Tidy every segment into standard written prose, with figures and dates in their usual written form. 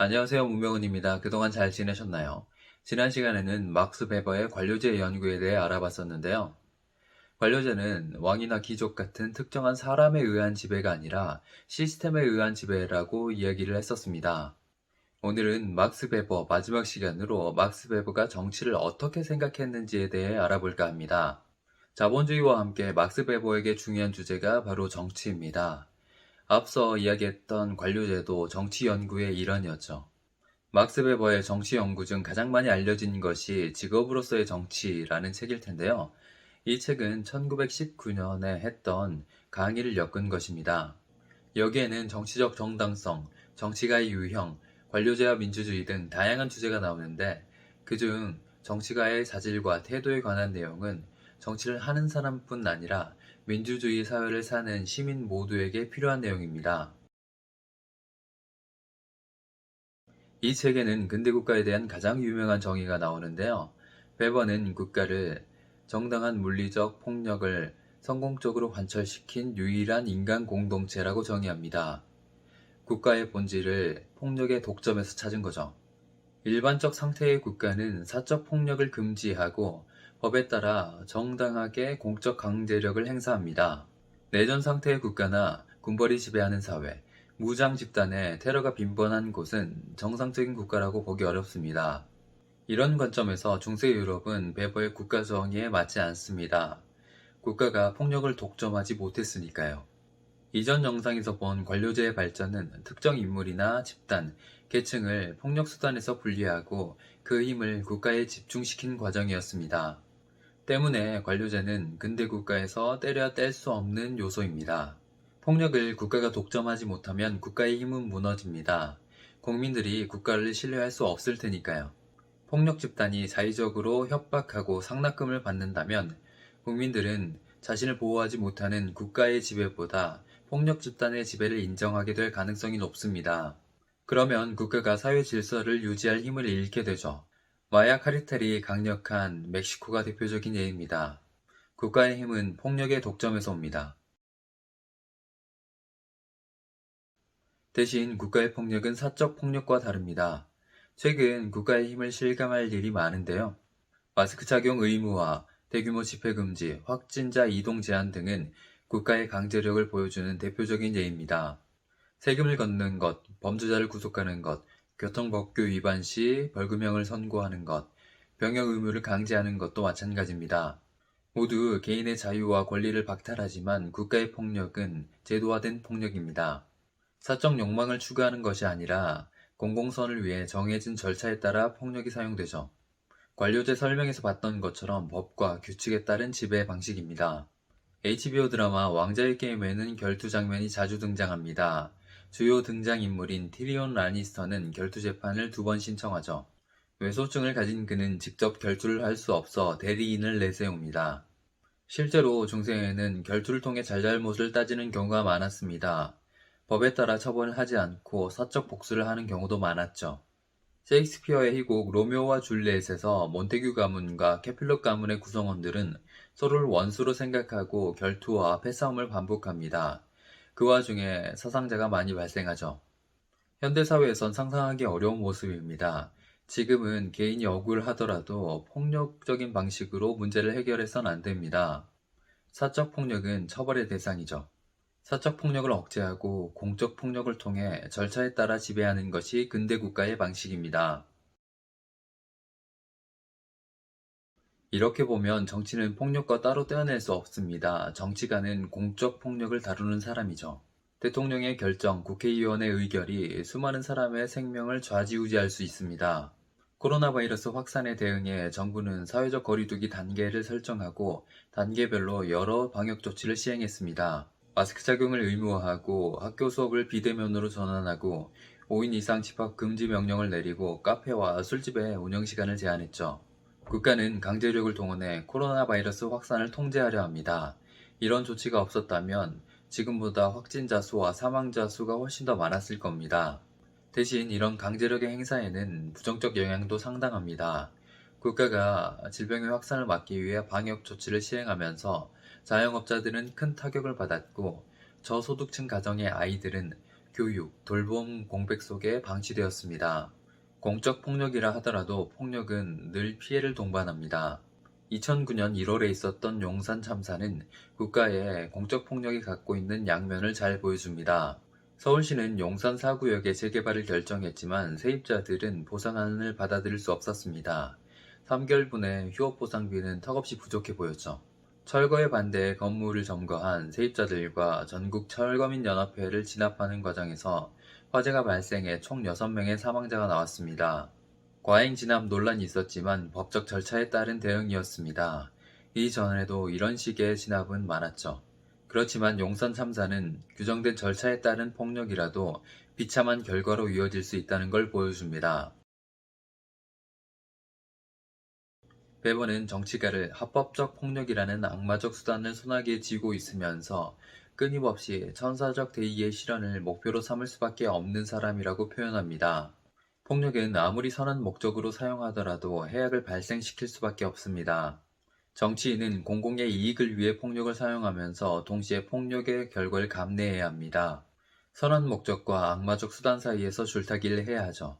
안녕하세요. 문명은입니다. 그동안 잘 지내셨나요? 지난 시간에는 막스 베버의 관료제 연구에 대해 알아봤었는데요. 관료제는 왕이나 귀족 같은 특정한 사람에 의한 지배가 아니라 시스템에 의한 지배라고 이야기를 했었습니다. 오늘은 막스 베버 마지막 시간으로 막스 베버가 정치를 어떻게 생각했는지에 대해 알아볼까 합니다. 자본주의와 함께 막스 베버에게 중요한 주제가 바로 정치입니다. 앞서 이야기했던 관료제도 정치 연구의 일환이었죠. 막스 베버의 정치 연구 중 가장 많이 알려진 것이 직업으로서의 정치라는 책일 텐데요. 이 책은 1919년에 했던 강의를 엮은 것입니다. 여기에는 정치적 정당성, 정치가의 유형, 관료제와 민주주의 등 다양한 주제가 나오는데 그중 정치가의 자질과 태도에 관한 내용은 정치를 하는 사람뿐 아니라 민주주의 사회를 사는 시민 모두에게 필요한 내용입니다. 이 책에는 근대국가에 대한 가장 유명한 정의가 나오는데요. 베버는 국가를 정당한 물리적 폭력을 성공적으로 관철시킨 유일한 인간 공동체라고 정의합니다. 국가의 본질을 폭력의 독점에서 찾은 거죠. 일반적 상태의 국가는 사적 폭력을 금지하고 법에 따라 정당하게 공적 강제력을 행사합니다. 내전 상태의 국가나 군벌이 지배하는 사회, 무장 집단의 테러가 빈번한 곳은 정상적인 국가라고 보기 어렵습니다. 이런 관점에서 중세 유럽은 베버의 국가 정의에 맞지 않습니다. 국가가 폭력을 독점하지 못했으니까요. 이전 영상에서 본 관료제의 발전은 특정 인물이나 집단, 계층을 폭력 수단에서 분리하고 그 힘을 국가에 집중시킨 과정이었습니다. 때문에 관료제는 근대 국가에서 때려 뗄 수 없는 요소입니다. 폭력을 국가가 독점하지 못하면 국가의 힘은 무너집니다. 국민들이 국가를 신뢰할 수 없을 테니까요. 폭력 집단이 자의적으로 협박하고 상납금을 받는다면 국민들은 자신을 보호하지 못하는 국가의 지배보다 폭력 집단의 지배를 인정하게 될 가능성이 높습니다. 그러면 국가가 사회 질서를 유지할 힘을 잃게 되죠. 마야 카리텔이 강력한 멕시코가 대표적인 예입니다. 국가의 힘은 폭력의 독점에서 옵니다. 대신 국가의 폭력은 사적 폭력과 다릅니다. 최근 국가의 힘을 실감할 일이 많은데요. 마스크 착용 의무화, 대규모 집회 금지, 확진자 이동 제한 등은 국가의 강제력을 보여주는 대표적인 예입니다. 세금을 걷는 것, 범죄자를 구속하는 것, 교통법규 위반 시 벌금형을 선고하는 것, 병역 의무를 강제하는 것도 마찬가지입니다. 모두 개인의 자유와 권리를 박탈하지만 국가의 폭력은 제도화된 폭력입니다. 사적 욕망을 추구하는 것이 아니라 공공선을 위해 정해진 절차에 따라 폭력이 사용되죠. 관료제 설명에서 봤던 것처럼 법과 규칙에 따른 지배 방식입니다. HBO 드라마 왕자의 게임에는 결투 장면이 자주 등장합니다. 주요 등장인물인 티리온 라니스터는 결투 재판을 2번 신청하죠. 외소증을 가진 그는 직접 결투를 할 수 없어 대리인을 내세웁니다. 실제로 중세에는 결투를 통해 잘잘못을 따지는 경우가 많았습니다. 법에 따라 처벌을 하지 않고 사적 복수를 하는 경우도 많았죠. 셰익스피어의 희곡 로미오와 줄리엣에서 몬테규 가문과 캐필럿 가문의 구성원들은 서로를 원수로 생각하고 결투와 패싸움을 반복합니다. 그 와중에 사상자가 많이 발생하죠. 현대사회에선 상상하기 어려운 모습입니다. 지금은 개인이 억울하더라도 폭력적인 방식으로 문제를 해결해선 안 됩니다. 사적 폭력은 처벌의 대상이죠. 사적 폭력을 억제하고 공적 폭력을 통해 절차에 따라 지배하는 것이 근대 국가의 방식입니다. 이렇게 보면 정치는 폭력과 따로 떼어낼 수 없습니다. 정치가는 공적 폭력을 다루는 사람이죠. 대통령의 결정, 국회의원의 의결이 수많은 사람의 생명을 좌지우지할 수 있습니다. 코로나 바이러스 확산에 대응해 정부는 사회적 거리두기 단계를 설정하고 단계별로 여러 방역 조치를 시행했습니다. 마스크 착용을 의무화하고 학교 수업을 비대면으로 전환하고 5인 이상 집합 금지 명령을 내리고 카페와 술집의 운영 시간을 제한했죠. 국가는 강제력을 동원해 코로나 바이러스 확산을 통제하려 합니다. 이런 조치가 없었다면 지금보다 확진자 수와 사망자 수가 훨씬 더 많았을 겁니다. 대신 이런 강제력의 행사에는 부정적 영향도 상당합니다. 국가가 질병의 확산을 막기 위해 방역 조치를 시행하면서 자영업자들은 큰 타격을 받았고 저소득층 가정의 아이들은 교육, 돌봄 공백 속에 방치되었습니다. 공적 폭력이라 하더라도 폭력은 늘 피해를 동반합니다. 2009년 1월에 있었던 용산 참사는 국가의 공적 폭력이 갖고 있는 양면을 잘 보여줍니다. 서울시는 용산 4구역의 재개발을 결정했지만 세입자들은 보상안을 받아들일 수 없었습니다. 3개월분의 휴업보상비는 턱없이 부족해 보였죠. 철거에 반대해 건물을 점거한 세입자들과 전국철거민연합회를 진압하는 과정에서 화재가 발생해 총 6명의 사망자가 나왔습니다. 과잉 진압 논란이 있었지만 법적 절차에 따른 대응이었습니다. 이전에도 이런 식의 진압은 많았죠. 그렇지만 용산 참사는 규정된 절차에 따른 폭력이라도 비참한 결과로 이어질 수 있다는 걸 보여줍니다. 배번은 정치가를 합법적 폭력이라는 악마적 수단을 손아귀에 쥐고 있으면서 끊임없이 천사적 대의의 실현을 목표로 삼을 수밖에 없는 사람이라고 표현합니다. 폭력은 아무리 선한 목적으로 사용하더라도 해악을 발생시킬 수밖에 없습니다. 정치인은 공공의 이익을 위해 폭력을 사용하면서 동시에 폭력의 결과를 감내해야 합니다. 선한 목적과 악마적 수단 사이에서 줄타기를 해야 하죠.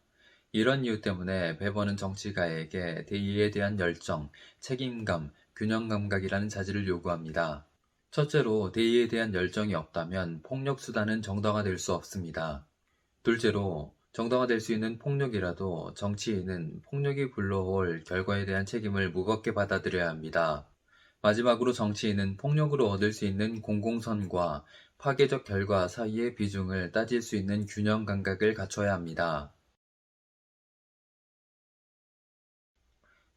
이런 이유 때문에 배번은 정치가에게 대의에 대한 열정, 책임감, 균형 감각이라는 자질을 요구합니다. 첫째로 대의에 대한 열정이 없다면 폭력 수단은 정당화될 수 없습니다. 둘째로 정당화될 수 있는 폭력이라도 정치인은 폭력이 불러올 결과에 대한 책임을 무겁게 받아들여야 합니다. 마지막으로 정치인은 폭력으로 얻을 수 있는 공공선과 파괴적 결과 사이의 비중을 따질 수 있는 균형 감각을 갖춰야 합니다.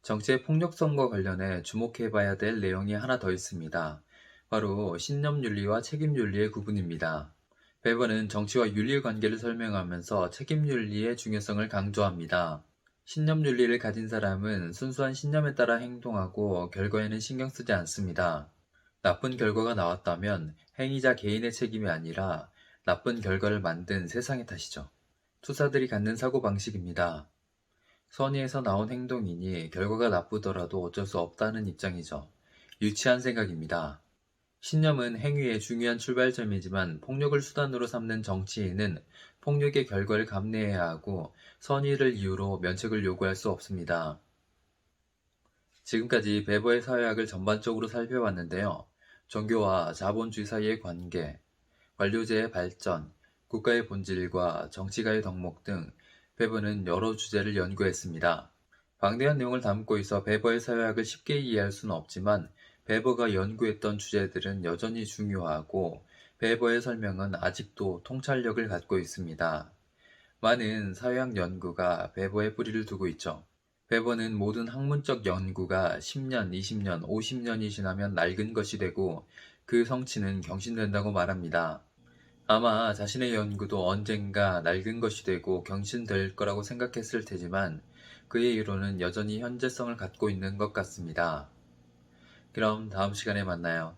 정치의 폭력성과 관련해 주목해봐야 될 내용이 하나 더 있습니다. 바로 신념윤리와 책임윤리의 구분입니다. 베버는 정치와 윤리의 관계를 설명하면서 책임윤리의 중요성을 강조합니다. 신념윤리를 가진 사람은 순수한 신념에 따라 행동하고 결과에는 신경 쓰지 않습니다. 나쁜 결과가 나왔다면 행위자 개인의 책임이 아니라 나쁜 결과를 만든 세상의 탓이죠. 투사들이 갖는 사고방식입니다. 선의에서 나온 행동이니 결과가 나쁘더라도 어쩔 수 없다는 입장이죠. 유치한 생각입니다. 신념은 행위의 중요한 출발점이지만 폭력을 수단으로 삼는 정치인은 폭력의 결과를 감내해야 하고 선의를 이유로 면책을 요구할 수 없습니다. 지금까지 베버의 사회학을 전반적으로 살펴봤는데요. 종교와 자본주의 사이의 관계, 관료제의 발전, 국가의 본질과 정치가의 덕목 등 베버는 여러 주제를 연구했습니다. 방대한 내용을 담고 있어 베버의 사회학을 쉽게 이해할 수는 없지만 베버가 연구했던 주제들은 여전히 중요하고 베버의 설명은 아직도 통찰력을 갖고 있습니다. 많은 사회학 연구가 베버의 뿌리를 두고 있죠. 베버는 모든 학문적 연구가 10년, 20년, 50년이 지나면 낡은 것이 되고 그 성취는 경신된다고 말합니다. 아마 자신의 연구도 언젠가 낡은 것이 되고 경신될 거라고 생각했을 테지만 그의 이론은 여전히 현재성을 갖고 있는 것 같습니다. 그럼 다음 시간에 만나요.